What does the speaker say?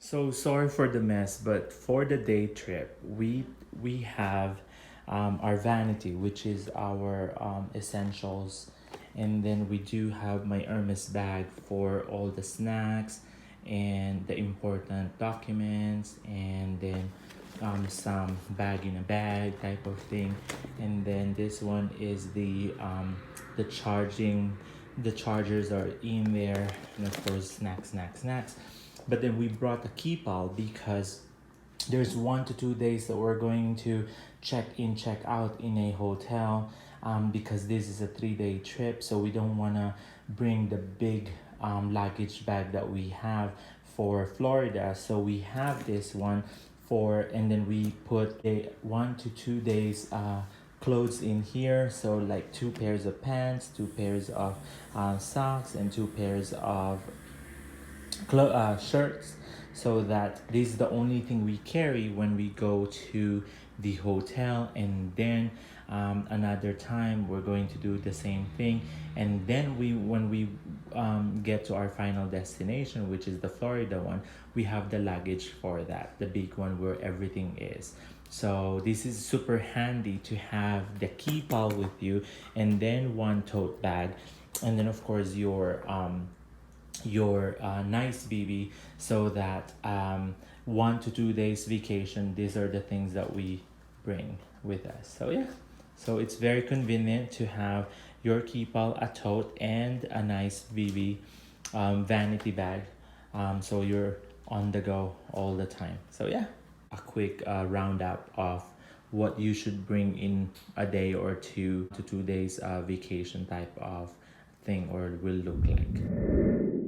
So sorry for the mess, but for the day trip, we have our vanity, which is our essentials, and then we do have my Hermes bag for all the snacks and the important documents, and then some bag in a bag type of thing, and then this one is the charging. The chargers are in there, and of course snacks. But then we brought a keepal because there's 1 to 2 days that we're going to check in, check out in a hotel, because this is a 3 day trip, so we don't want to bring the big luggage bag that we have for Florida. So we have this one for, and then we put a 1 to 2 days clothes in here, so like 2 pairs of pants, 2 pairs of socks, and 2 pairs of shirts, so that this is the only thing we carry when we go to the hotel. And then another time we're going to do the same thing, and then when we get to our final destination, which is the Florida one, we have the luggage for that, the big one where everything is. So this is super handy to have the key pal with you, and then one tote bag, and then of course your nice BB, so that 1 to 2 days vacation, these are the things that we bring with us. So yeah, so it's very convenient to have your keepal, a tote, and a nice BB vanity bag, so you're on the go all the time. So yeah, a quick roundup of what you should bring in a day or 2 to 2 days vacation type of thing, or will look like.